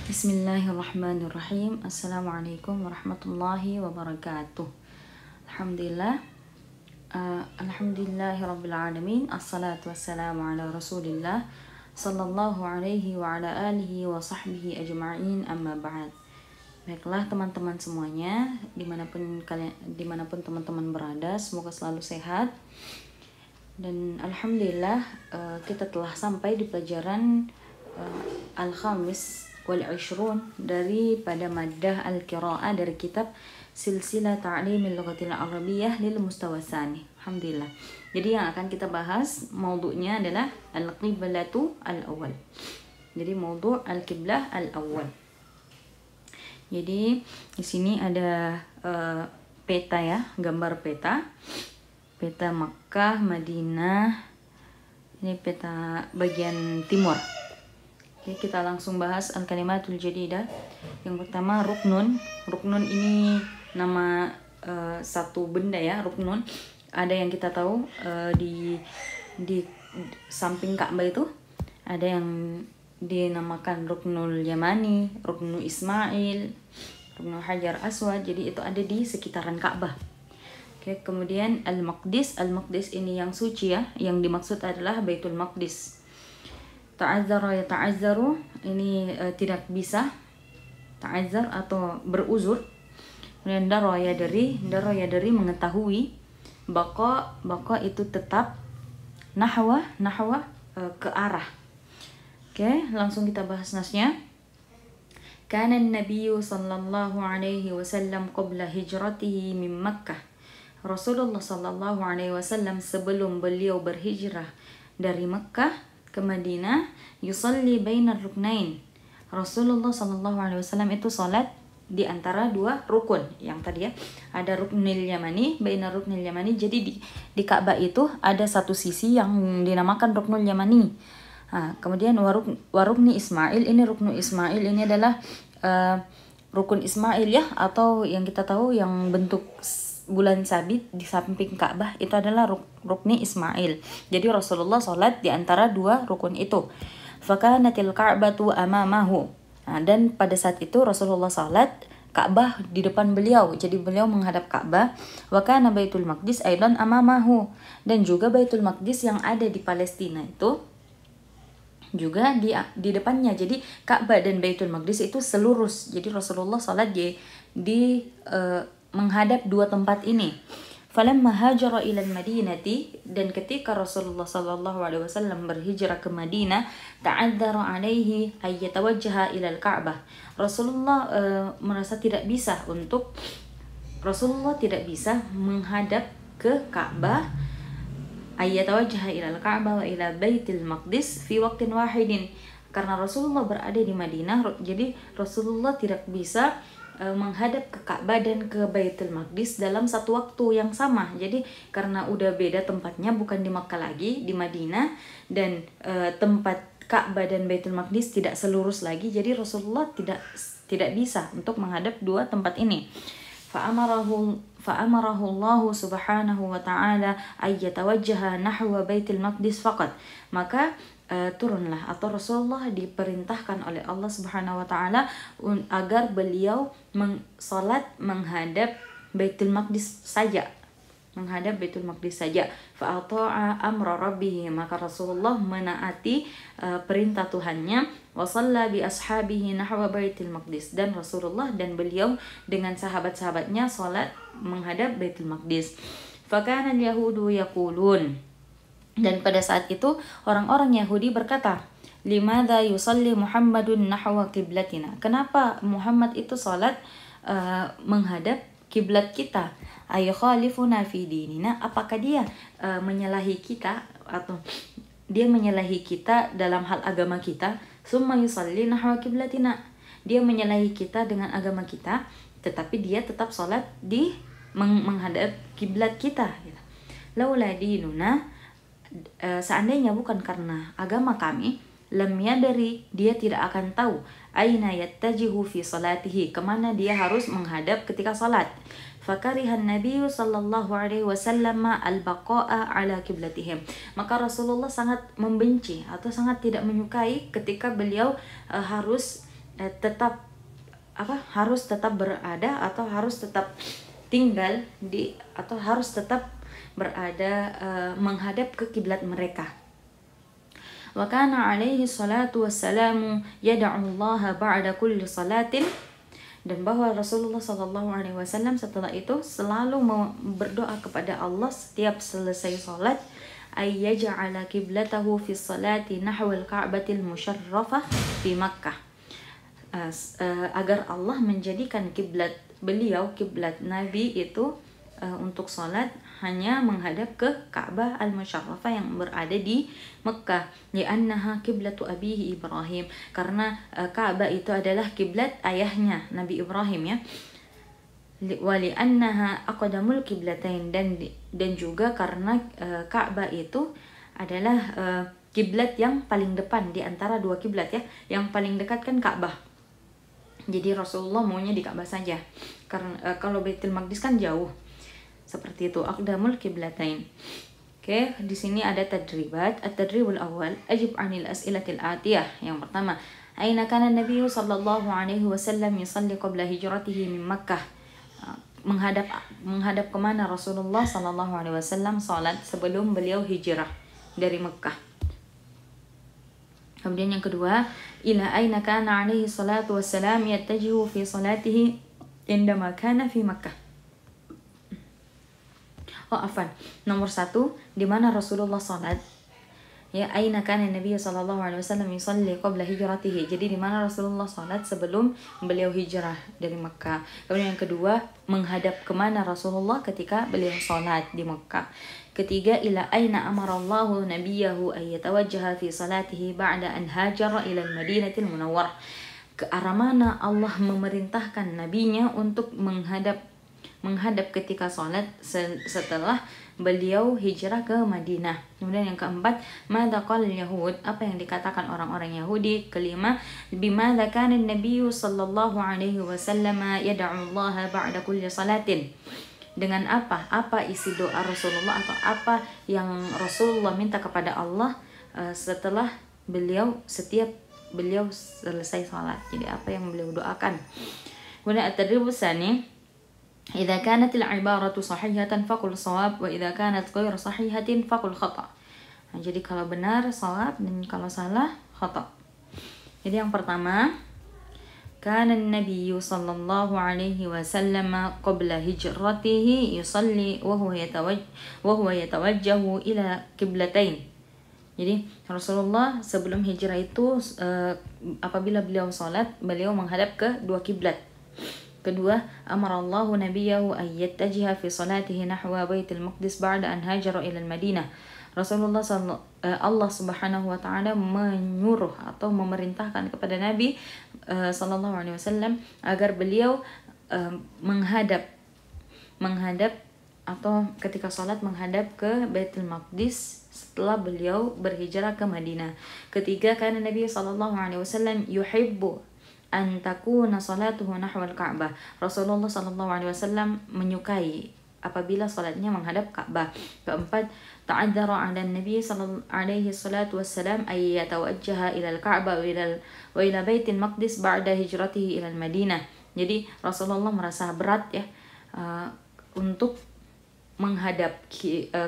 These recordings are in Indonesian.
Bismillahirrahmanirrahim. Assalamualaikum warahmatullahi wabarakatuh. Alhamdulillah. Alhamdulillahirabbil alamin. Assalatu wassalamu ala Rasulillah sallallahu alaihi wa ala alihi wa sahbihi ajma'in, amma ba'd. Baiklah teman-teman semuanya, dimanapun teman-teman berada, semoga selalu sehat. Dan alhamdulillah kita telah sampai di pelajaran Al-Khamis wal-Ishrun daripada maddah Al-Qira'ah dari kitab Silsilah Ta'limil Lughatil Arabiyyah lil Mustawa Tsani. Alhamdulillah. Jadi yang akan kita bahas maudhu'nya adalah Al-Qiblatu Al-Awwal. Jadi maudhu' Al-Qiblah Al-Awwal. Jadi di sini ada peta ya, gambar peta. Peta Makkah, Madinah. Ini peta bagian timur. Oke, kita langsung bahas al-kalimatul jadidah. Yang pertama ruknun. Ruknun ini nama satu benda ya, ruknun. Ada yang kita tahu di samping Ka'bah itu ada yang dinamakan Ruknul Yamani, Ruknul Ismail, Ruknul Hajar Aswad. Jadi itu ada di sekitaran Ka'bah. Oke, kemudian Al-Maqdis. Al-Maqdis ini yang suci ya. Yang dimaksud adalah Baitul Maqdis. Ta'azzara ya ta'azzaru, ini tidak bisa, ta'azzar atau beruzur. Kemudian dara ya dari mengetahui, baqa itu tetap, nahwa ke arah. Oke, langsung kita bahas nasnya. Kana an-nabiyyu sallallahu alaihi wasallam qabla hijratihi min Makkah. Rasulullah sallallahu alaihi wasallam sebelum beliau berhijrah dari Makkah ke Madinah, yusalli bainar ruknain. Rasulullah sallallahu alaihi wasallam itu salat di antara dua rukun. Yang tadi ya, ada ruknil yamani, bainar ruknil yamani. Jadi di Ka'bah itu ada satu sisi yang dinamakan ruknul yamani. Nah, kemudian warukni Ismail, ini ruknu Ismail ini adalah rukun Ismail ya, atau yang kita tahu yang bentuk bulan sabit di samping Ka'bah itu adalah rukni Ismail. Jadi Rasulullah sholat di antara dua rukun itu. Fakanatil Ka'batu amamahu. Nah, dan pada saat itu Rasulullah sholat, Ka'bah di depan beliau. Jadi beliau menghadap Ka'bah. Wa kana Baitul Maqdis aidan amamahu. Dan juga Baitul Maqdis yang ada di Palestina itu juga di depannya. Jadi Ka'bah dan Baitul Maqdis itu selurus. Jadi Rasulullah sholat di menghadap dua tempat ini. Falamma hajara ila al-Madinati, dan ketika Rasulullah sallallahu alaihi wasallam berhijrah ke Madinah, ta'adzara alaihi ay yatawajjaha ila al-Ka'bah. Rasulullah merasa Rasulullah tidak bisa menghadap ke Ka'bah, ay yatawajjaha ila al-Ka'bah wa ila Baitul Maqdis fi waqtin wahidin. Karena Rasulullah berada di Madinah, jadi Rasulullah tidak bisa menghadap ke Ka'bah dan ke Baitul Maqdis dalam satu waktu yang sama. Jadi karena udah beda tempatnya, bukan di Makkah lagi, di Madinah, dan tempat Ka'bah dan Baitul Maqdis tidak selurus lagi, jadi Rasulullah tidak bisa untuk menghadap dua tempat ini. Fa'amarahu Allah subhanahu wa ta'ala ay yatawajjaha nahwa Baitul Maqdis faqat. Maka turunlah atau Rasulullah diperintahkan oleh Allah Subhanahu wa taala agar beliau salat menghadap Baitul Maqdis saja. Menghadap Baitul Maqdis saja. Fa'ata'a amra rabbih, maka Rasulullah menaati perintah Tuhannya. Wa shalla bi ashabihi nahwa Baitul Maqdis, dan Rasulullah dan beliau dengan sahabat-sahabatnya salat menghadap Baitul Maqdis. Fakana al-yahudu yaqulun, dan pada saat itu orang-orang Yahudi berkata, limadza yusalli Muhammadun nahwa qiblatina. Kenapa Muhammad itu salat menghadap kiblat kita? Ayukhalifuna fi dinina. Apakah dia menyalahi kita, atau dia menyalahi kita dalam hal agama kita? Summa yusalli nahwa qiblatina. Dia menyalahi kita dengan agama kita, tetapi dia tetap salat di menghadap kiblat kita. Laula dinuna, seandainya bukan karena agama kami, lam yadari, dia tidak akan tahu, aina yattajihu fi salatihi, kemana dia harus menghadap ketika salat. Fakarihan Nabi sallallahu alaihi wasallam al-baqa'a ala qiblatihim. Maka Rasulullah sangat membenci atau sangat tidak menyukai ketika beliau harus tetap harus tetap berada atau harus tetap tinggal atau harus tetap berada menghadap ke kiblat mereka. Wa kana alaihi salatu wassalamu yad'u Allah ba'da kulli salatin, dan bahwa Rasulullah sallallahu alaihi wasallam setelah itu selalu berdoa kepada Allah setiap selesai salat, ay yaj'ala qiblatahu fi salati nahwa al-ka'batil musyarrafah fi Makkah, agar Allah menjadikan kiblat beliau, kiblat Nabi itu untuk salat hanya menghadap ke Ka'bah al-Musyarrafah yang berada di Mekah. Li'annaha kiblatu abihi Ibrahim, karena Ka'bah itu adalah kiblat ayahnya Nabi Ibrahim ya. Wa li'annaha aqdamul kiblatain, dan juga karena Ka'bah itu adalah kiblat yang paling depan di antara dua kiblat ya. Yang paling dekat kan Ka'bah. Jadi Rasulullah maunya di Ka'bah saja. Karena kalau Baitul Maqdis kan jauh. Seperti itu, aqdamul qiblatain. Oke, di sini ada tadribat. At-tadribul awal, ajib 'anil as'ilatil atiyah. Yang pertama, aina kana Nabi sallallahu alaihi wasallam yusalli qabla hijratihi min Makkah? Menghadap kemana Rasulullah sallallahu alaihi wasallam salat sebelum beliau hijrah dari Mekah? Kemudian yang kedua, ila aina kana alaihi salatu wassalam yattajihu fi salatihi indama kana fi Makkah? Nomor 1, di mana Rasulullah salat? Ya, aina kana Nabi sallallahu alaihi wasallam yusalli qabla hijratihi. Jadi di mana Rasulullah salat sebelum beliau hijrah dari Mekah. Kemudian yang kedua, menghadap kemana Rasulullah ketika beliau salat di Mekah. Ketiga, ila aina amarallahu nabiyahu ay yatawajjaha fi salatihi ba'da an hajara ila al-Madinatil Munawwarah. Ke arah mana Allah memerintahkan nabinya untuk menghadap ketika sholat setelah beliau hijrah ke Madinah. Kemudian yang keempat, madza qala Yahud, apa yang dikatakan orang-orang Yahudi. Kelima, bimadza kana an-nabiy sallallahu alaihi wasallam yad'u Allah ba'da kulli salatin. Dengan apa isi doa Rasulullah atau apa yang Rasulullah minta kepada Allah setelah setiap beliau selesai sholat. Jadi apa yang beliau doakan. Kemudian at-tadribus tsani, idza kanat al-ibaratu sahihatan faqul shawab wa idza kanat ghairu sahihatin faqul khata. Nah, jadi kalau benar shawab dan kalau salah khata. Jadi yang pertama, kana an-nabiy sallallahu alaihi wasallam qabla hijratihi yusalli wa huwa yatawajjahu ila qiblatain. Jadi Rasulullah sebelum hijrah itu apabila beliau salat, beliau menghadap ke dua kiblat. Kedua, amarallahu nabiyahu ay yattajiha fi salatihi nahwa Baitul Maqdis ba'da an hajara ila al-Madinah. Rasulullah Allah Subhanahu wa taala menyuruh atau memerintahkan kepada Nabi sallallahu alaihi wasallam agar beliau menghadap atau ketika salat menghadap ke Baitul Maqdis setelah beliau berhijrah ke Madinah. Ketiga, karena Nabi sallallahu alaihi wasallam yuhibbu an takuna salatuhu nahwal Ka'bah. Rasulullah sallallahu alaihi wasallam menyukai apabila salatnya menghadap Ka'bah. Keempat, ta'adzara 'ala Nabi sallallahu alaihi salatu wassalam ay yatawajjaha ila al-Ka'bah wa ila Baitul Maqdis ba'da hijratihi ila al-Madinah. Jadi Rasulullah merasa berat ya untuk menghadap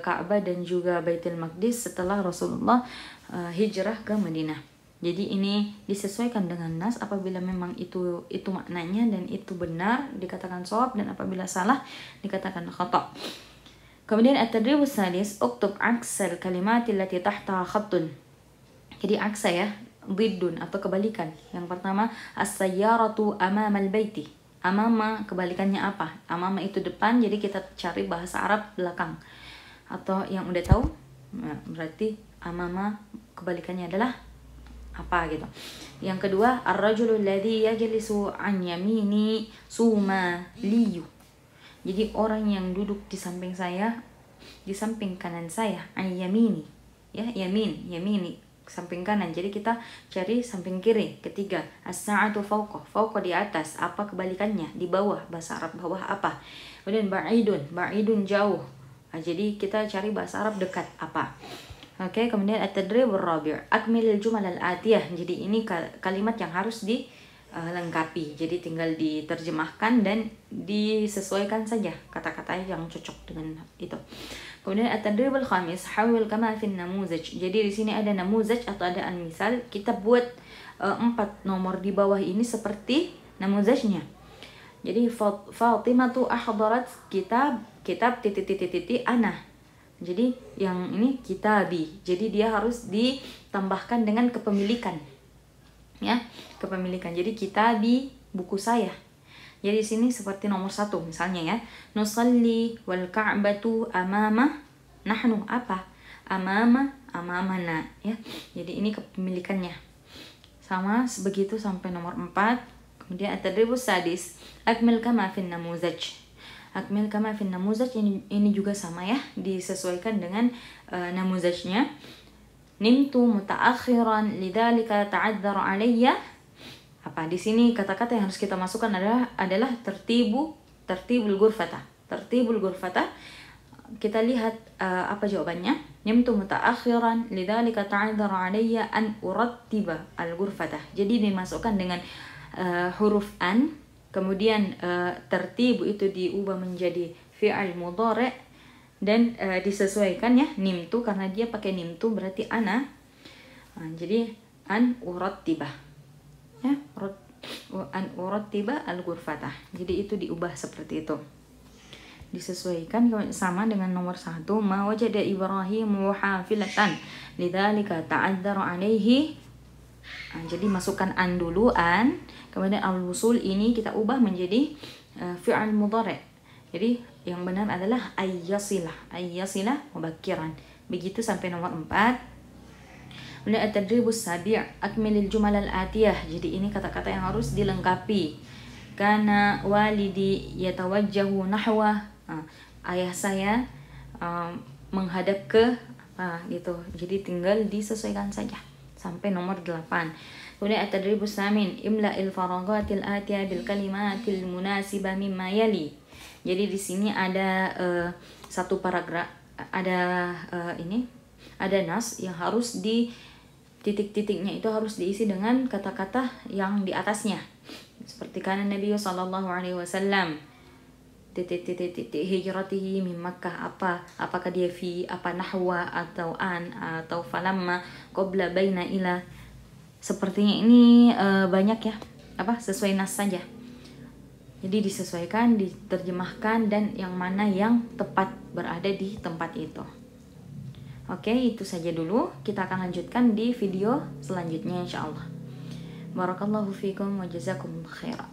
Ka'bah dan juga Baitul Maqdis setelah Rasulullah hijrah ke Madinah. Jadi ini disesuaikan dengan nas, apabila memang itu maknanya dan itu benar dikatakan shawab, dan apabila salah dikatakan khata. Kemudian at-tadribus salis, uktub aksal kalimati allati tahtaha khattun. Jadi aksa ya, biddun atau kebalikan. Yang pertama, as-sayyaratu amama al-baiti. Amama kebalikannya apa? Amama itu depan, jadi kita cari bahasa Arab belakang. Atau yang udah tahu, nah, berarti amama kebalikannya adalah apa gitu. Yang kedua, ar-rajulu alladhi yajlisu an yamini suma liyu. Jadi orang yang duduk di samping saya, di samping kanan saya, an yamini. Ya, yamini, samping kanan. Jadi kita cari samping kiri. Ketiga, as-sa'atu fawqa di atas. Apa kebalikannya? Di bawah, bahasa Arab bawah apa? Kemudian ba'idun jauh. Nah, jadi kita cari bahasa Arab dekat apa? Oke, kemudian at-tadribur rabi', akmilil jumal al-atiyah. Jadi ini kalimat yang harus lengkapi. Jadi tinggal diterjemahkan dan disesuaikan saja kata-kata yang cocok dengan itu. Kemudian at-tadrib al-khamis, hawil kama fi namuzaj. Jadi di sini ada namuzaj atau ada al-misal. Kita buat 4 nomor di bawah ini seperti namuzajnya. Jadi Fatimah tu ahdarat kitab titik ana. Jadi yang ini kitabi. Jadi dia harus ditambahkan dengan kepemilikan. Ya, kepemilikan. Jadi kitabi, buku saya. Jadi di sini seperti nomor 1 misalnya ya. Nusalli wal ka'batu amama nahnu apa? Amamana ya. Jadi ini kepemilikannya. Sama begitu sampai nomor 4. Kemudian at-tadribus sadis, akmil kama fin namuzaj. Akmil kama fin namuzaj ini juga sama ya, disesuaikan dengan namuzajnya. Nimtu mutaakhiran lidzalika ta'adzara alayya. Apa di sini kata-kata yang harus kita masukkan adalah tertibul ghurfata. Tertibul ghurfata. Kita lihat apa jawabannya. Nimtu mutaakhiran lidzalika ta'adzara alayya an urattiba al-ghurfata. Jadi dimasukkan dengan huruf an, kemudian tertibu itu diubah menjadi fi'il mudhari' dan disesuaikan ya, nimtu karena dia pakai nimtu berarti ana. Jadi an urattiba ya, an urattiba al-ghurfatah. Jadi itu diubah seperti itu, disesuaikan sama dengan nomor 1. Ma wajada Ibrahim hafilatan lidzalika ta'adzara alaihi. Jadi masukkan an dulu, an, kemudian al-wusul ini kita ubah menjadi fi'il mudhari'. Jadi yang benar adalah ayyasilah mubakiran. Begitu sampai nomor 4. Kemudian at-tadribus sabi', akmilil jumal al-atiyah. Jadi ini kata-kata yang harus dilengkapi. Kana walidi yatawajjahu nahwa. Ayah saya menghadap ke gitu. Jadi tinggal disesuaikan saja sampai nomor 8. Kemudian at-tadribus samin, imla'il faragatil atiyah bil kalimatil munasibah mimma yali. Jadi di sini ada satu paragraf, ada ada nas yang harus di titik-titiknya itu harus diisi dengan kata-kata yang di atasnya. Seperti kana Nabi sallallahu alaihi wasallam titik-titik hijratihi min Makkah, apakah dia fi, apa nahwa atau an atau falamma qabla baina ila. Sepertinya ini banyak ya, sesuai nas saja. Jadi disesuaikan, diterjemahkan, dan yang mana yang tepat berada di tempat itu. Oke, itu saja dulu. Kita akan lanjutkan di video selanjutnya insya Allah. Barakallahu fikum wa jazakumullah khairan.